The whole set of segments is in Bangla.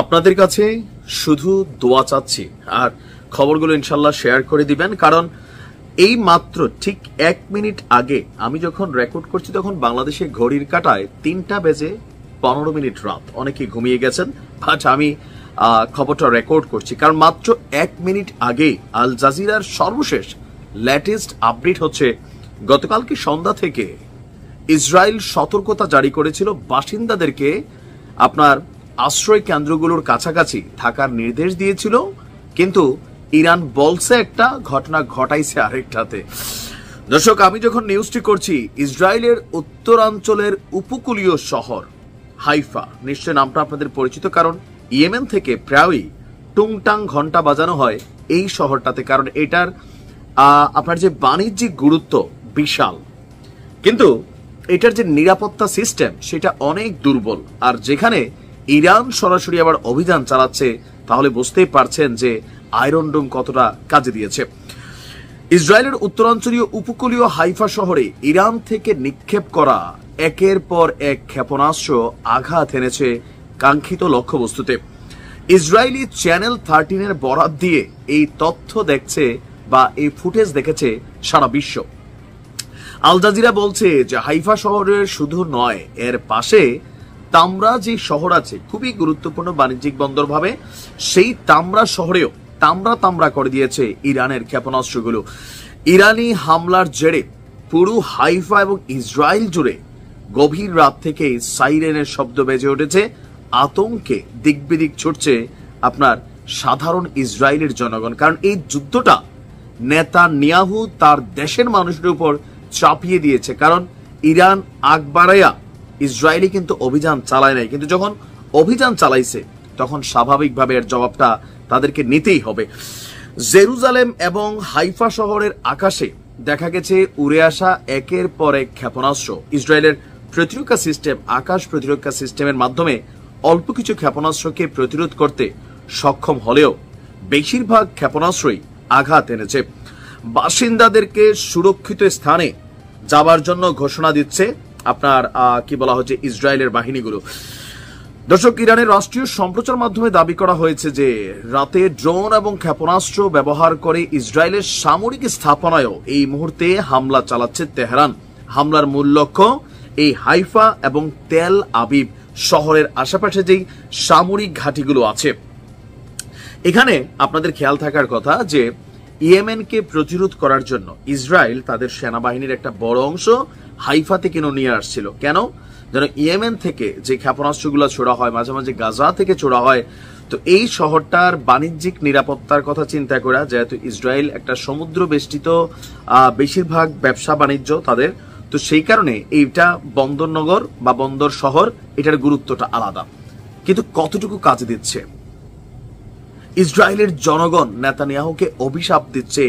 আপনাদের কাছে শুধু দোয়া চাচ্ছি আর খবরগুলো ইনশাল্লাহ শেয়ার করে দিবেন, কারণ এই মাত্র ঠিক 1 মিনিট আগে আমি যখন রেকর্ড করছি তখন বাংলাদেশে ঘড়ির কাঁটায় 3:15 রাত। অনেকে ঘুমিয়ে গেছেন, বাট আমি খবরটা রেকর্ড করছি কারণ মাত্র 1 মিনিট আগে আল জাজিরার সর্বশেষ লেটেস্ট আপডেট হচ্ছে গতকালকে সন্ধ্যা থেকে ইসরায়েল সতর্কতা জারি করেছিল বাসিন্দাদেরকে আপনার আশ্রয় কেন্দ্রগুলোর কাছাকাছি থাকার নির্দেশ দিয়েছিল, কিন্তু ইরান বলছে একটা, ঘটনা ঘটাইছে আরেকটাতে। দর্শক, আমি যখন নিউজটি করছি ইসরায়েলের উত্তরাঞ্চলের উপকূলীয় শহর হাইফা, নিশ্চয় নামটা আপনাদের পরিচিত, কারণ ইয়েমেন থেকে প্রায়ই টুংটাং ঘন্টা বাজানো হয় এই শহরটাতে, কারণ এটার আপনার যে বাণিজ্যিক গুরুত্ব বিশাল, কিন্তু এটার যে নিরাপত্তা সিস্টেম সেটা অনেক দুর্বল। আর যেখানে ইরান সরাসরি আবার অভিযান চালাচ্ছে, তাহলে বুঝতেই পারছেন যে আয়রন ডোম কতটা কাজে দিয়েছে। ইসরায়েলের উত্তরাঞ্চলীয় উপকূলীয় হাইফা শহরে ইরান থেকে নিক্ষেপ করা একের পর এক ক্ষেপণাস্ত্র আঘাত এনেছে কাঙ্ক্ষিত লক্ষ্যবস্তুতে। ইসরায়েলি চ্যানেল 13 বরাত দিয়ে এই তথ্য দেখছে বা এই ফুটেজ দেখেছে সারা বিশ্ব। আল জাজিরা বলছে যে হাইফা শহরের শুধু নয়, এর পাশে তামরা যে শহর আছে খুবই গুরুত্বপূর্ণ বাণিজ্যিক বন্দর ভাবে, সেই তামরা শহরেও তামরা করে দিয়েছে ইরানের ক্ষেপণাস্ত্রগুলো। ইরানি হামলার জেরে পুরো হাইফা এবং ইসরায়েল জুড়ে গভীর রাত থেকে সাইরেনের শব্দ বেজে উঠেছে। আতঙ্কে দিকবিদিক ছুটছে আপনার সাধারণ ইসরায়েলের জনগণ, কারণ এই যুদ্ধটা নেতানিয়াহু তার দেশের মানুষের উপর চাপিয়ে দিয়েছে। কারণ ইরান আগ বাড়াইয়া ইসরায়েলি কিন্তু অভিযান চালায় নাই, কিন্তু যখন অভিযান চালাইছে তখন স্বাভাবিকভাবে এর জবাবটা তাদেরকে নিতেই হবে। জেরুজালেম এবং হাইফা শহরের আকাশে দেখা গেছে উড়ে আসা একের পর এক ক্ষেপণাস্ত্র। ইসরায়েলের প্রতিরক্ষা সিস্টেম আকাশ প্রতিরক্ষা সিস্টেমের মাধ্যমে অল্প কিছু ক্ষেপণাস্ত্রকে প্রতিরোধ করতে সক্ষম হলেও বেশিরভাগ ক্ষেপণাস্ত্রই আঘাত এনেছে। বাসিন্দাদেরকে সুরক্ষিত স্থানে যাবার জন্য ঘোষণা দিচ্ছে আপনার কি বলা হচ্ছে ইসরায়েলের বাহিনীগুলো। দর্শক, ইরানের রাষ্ট্রীয় সম্প্রচার মাধ্যমে দাবি করা হয়েছে যে রাতে ড্রোন এবং ক্ষেপণাস্ত্র ব্যবহার করে ইসরায়েলের সামরিক স্থাপনায়ও এই মুহূর্তে হামলা চালাচ্ছে তেহরান। হামলার মূল লক্ষ্য এই হাইফা এবং তেল আবিব শহরের আশেপাশে যেই সামরিক ঘাঁটিগুলো আছে। এখানে আপনাদের খেয়াল থাকার কথা যে ইয়েমেনকে প্রতিরোধ করার জন্য ইসরায়েল তাদের সেনাবাহিনীর একটা বড় অংশ হাইফাতে কেন নিয়ে আসছিল, কেন যেন ইয়েমেন থেকে যে ক্ষেপণাস্ত্রগুলো ছোড়া হয়, মাঝে মাঝে গাজা থেকে ছোড়া হয়। তো এই শহরটার বাণিজ্যিক নিরাপত্তার কথা চিন্তা করে, যেহেতু ইসরায়েল একটা সমুদ্র বেষ্টিত বেশিরভাগ ব্যবসা বাণিজ্য তাদের, তো সেই কারণে এইটা বন্দরনগর বা বন্দর শহর, এটার গুরুত্বটা আলাদা। কিন্তু কতটুকু কাজে দিচ্ছে? ইসরায়েলের জনগণ নেতানিয়াহুকে অভিশাপ দিচ্ছে,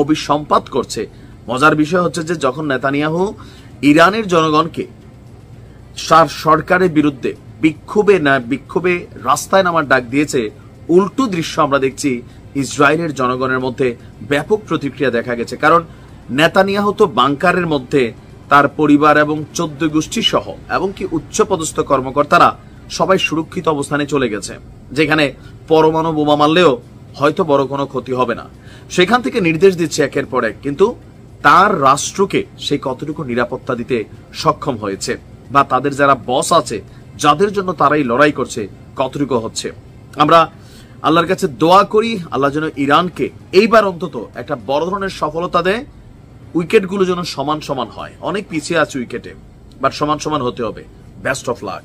অভিসম্পাত করছে। মজার বিষয় হচ্ছে যে যখন নেতানিয়াহু ইরানের জনগণকে সরকারের বিরুদ্ধে বিক্ষোভে রাস্তায় নামার ডাক দিয়েছে, উল্টো দৃশ্য আমরা দেখছি ইসরায়েলের জনগণের মধ্যে ব্যাপক প্রতিক্রিয়া দেখা গেছে। কারণ নেতানিয়াহু তো বাংকারের মধ্যে তার পরিবার এবং 14 গোষ্ঠী সহ এমনকি উচ্চপদস্থ কর্মকর্তারা সবাই সুরক্ষিত অবস্থানে চলে গেছে, যেখানে পরমাণু বোমা মারলেও হয়তো বড় কোনো ক্ষতি হবে না। সেখান থেকে নির্দেশ দিচ্ছে একের পর এক, কিন্তু তার রাষ্ট্রকে সে কতটুকু নিরাপত্তা দিতে সক্ষম হয়েছে, বা তাদের যারা বস আছে যাদের জন্য তারাই লড়াই করছে কতটুকু হচ্ছে। আমরা আল্লাহর কাছে দোয়া করি আল্লাহ যেন ইরানকে এইবার অন্তত একটা বড় ধরনের সফলতা দেয়, উইকেটগুলো যেন সমান সমান হয়। অনেক পিছিয়ে আছে উইকেটে, বাট সমান সমান হতে হবে। Best of luck.